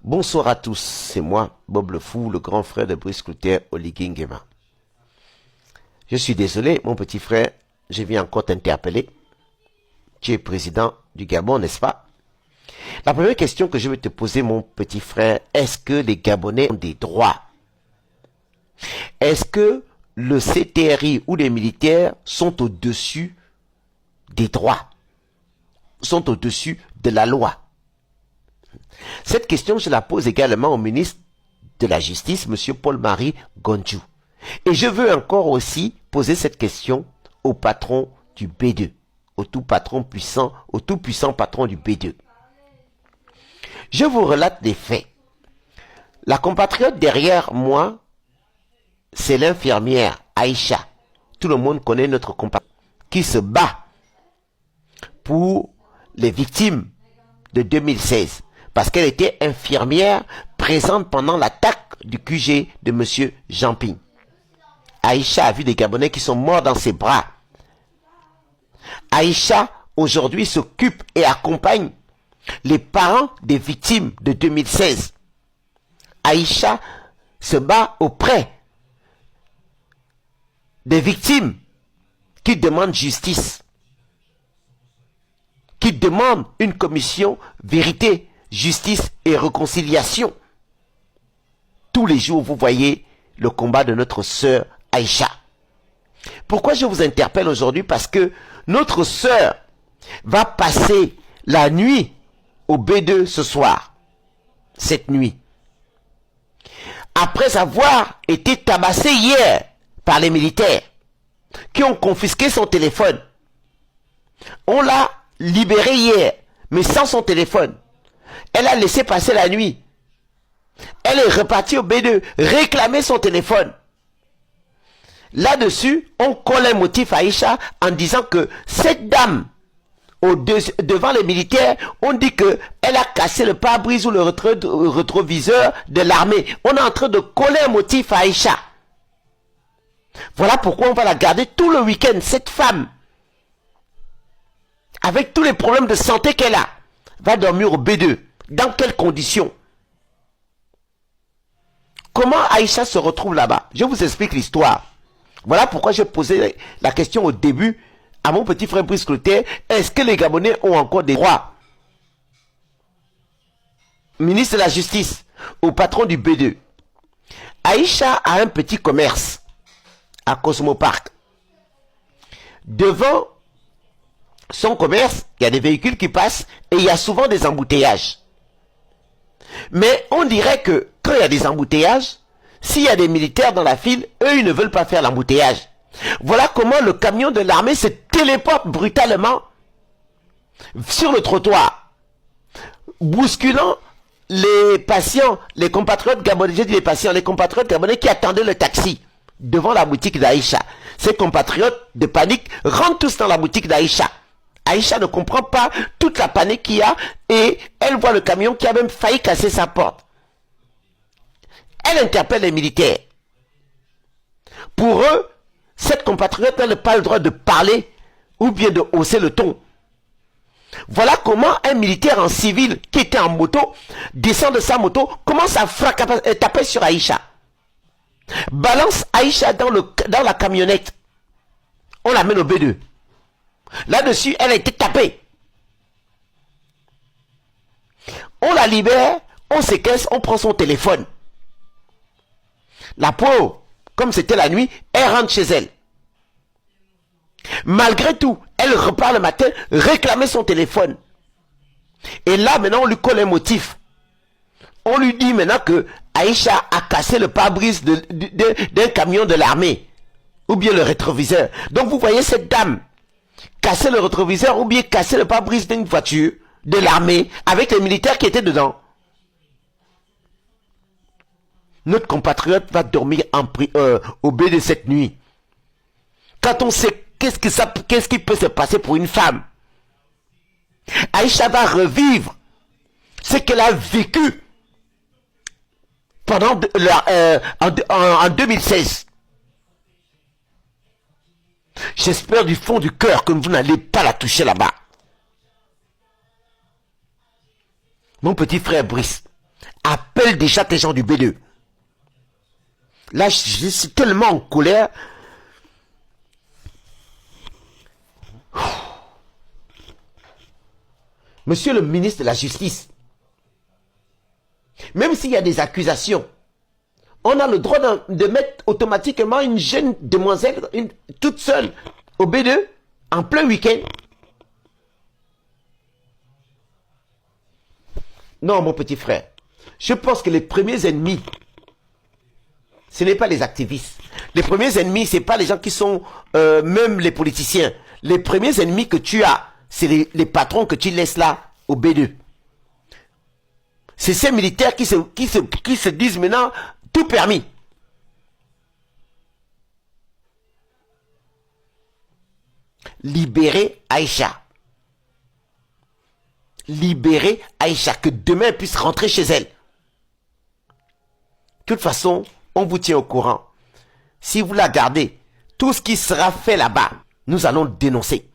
Bonsoir à tous, c'est moi, Bob le Fou, le grand frère de Brice Cloutier, Oligui Nguema. Je suis désolé, mon petit frère, je viens encore t'interpeller. Tu es président du Gabon, n'est-ce pas? La première question que je vais te poser, mon petit frère, est-ce que les Gabonais ont des droits? Est-ce que le CTRI ou les militaires sont au-dessus des droits? Sont au-dessus de la loi? Cette question, je la pose également au ministre de la Justice, M. Paul-Marie Gondjou. Et je veux encore aussi poser cette question au patron du B2, au tout puissant patron du B2. Je vous relate des faits. La compatriote derrière moi, c'est l'infirmière Aïcha. Tout le monde connaît notre compatriote qui se bat pour les victimes de 2016. Parce qu'elle était infirmière présente pendant l'attaque du QG de M. Jamping. Aïcha a vu des Gabonais qui sont morts dans ses bras. Aïcha, aujourd'hui, s'occupe et accompagne les parents des victimes de 2016. Aïcha se bat auprès des victimes qui demandent justice, qui demandent une commission vérité, justice et réconciliation. Tous les jours, vous voyez le combat de notre sœur Aïcha. Pourquoi je vous interpelle aujourd'hui? Parce que notre sœur va passer la nuit au B2 ce soir. Cette nuit. Après avoir été tabassée hier par les militaires qui ont confisqué son téléphone. On l'a libérée hier, mais sans son téléphone. Elle a laissé passer la nuit. Elle est repartie au B2 réclamer son téléphone. Là-dessus, on colle un motif à Aïcha en disant que cette dame, devant les militaires, on dit qu'elle a cassé le pare-brise ou le rétroviseur de l'armée. On est en train de coller un motif à Aïcha. Voilà pourquoi on va la garder tout le week-end. Cette femme, avec tous les problèmes de santé qu'elle a, va dormir au B2. Dans quelles conditions? Comment Aïcha se retrouve là-bas? Je vous explique l'histoire. Voilà pourquoi j'ai posé la question au début à mon petit frère Brice Cloutier. Est-ce que les Gabonais ont encore des droits? Ministre de la Justice, au patron du B2. Aïcha a un petit commerce à Cosmopark. Devant son commerce, il y a des véhicules qui passent et il y a souvent des embouteillages. Mais on dirait que quand il y a des embouteillages, s'il y a des militaires dans la file, eux, ils ne veulent pas faire l'embouteillage. Voilà comment le camion de l'armée se téléporte brutalement sur le trottoir, bousculant les patients, les compatriotes gabonais, j'ai dit les patients, les compatriotes gabonais qui attendaient le taxi devant la boutique d'Aïcha. Ces compatriotes de panique rentrent tous dans la boutique d'Aïcha. Aïcha ne comprend pas toute la panique qu'il y a et elle voit le camion qui a même failli casser sa porte. Elle interpelle les militaires. Pour eux, cette compatriote n'a pas le droit de parler ou bien de hausser le ton. Voilà comment un militaire en civil qui était en moto descend de sa moto, commence à taper sur Aïcha. Balance Aïcha dans la camionnette. On l'amène au B2. Là-dessus, elle a été tapée. On la libère, on séquestre, on prend son téléphone. La pauvre, comme c'était la nuit, elle rentre chez elle. Malgré tout, elle repart le matin réclamer son téléphone. Et là, maintenant, on lui colle un motif. On lui dit maintenant que Aïcha a cassé le pare-brise d'un camion de l'armée. Ou bien le rétroviseur. Donc vous voyez cette dame casser le rétroviseur ou bien casser le pare-brise d'une voiture de l'armée avec les militaires qui étaient dedans. Notre compatriote va dormir au B de cette nuit. Quand on sait qu'est-ce qui peut se passer pour une femme, Aïcha va revivre ce qu'elle a vécu pendant en 2016. J'espère du fond du cœur que vous n'allez pas la toucher là-bas. Mon petit frère Brice, appelle déjà tes gens du B2. Là, je suis tellement en colère. Monsieur le ministre de la Justice, même s'il y a des accusations, on a le droit de mettre automatiquement une jeune demoiselle toute seule au B2 en plein week-end. Non, mon petit frère. Je pense que les premiers ennemis, ce n'est pas les activistes. Les premiers ennemis, ce n'est pas les gens qui sont même les politiciens. Les premiers ennemis que tu as, c'est les patrons que tu laisses là au B2. C'est ces militaires qui se disent maintenant tout permis. Libérer Aïcha. Libérer Aïcha, que demain elle puisse rentrer chez elle. De toute façon, on vous tient au courant. Si vous la gardez, tout ce qui sera fait là-bas, nous allons le dénoncer.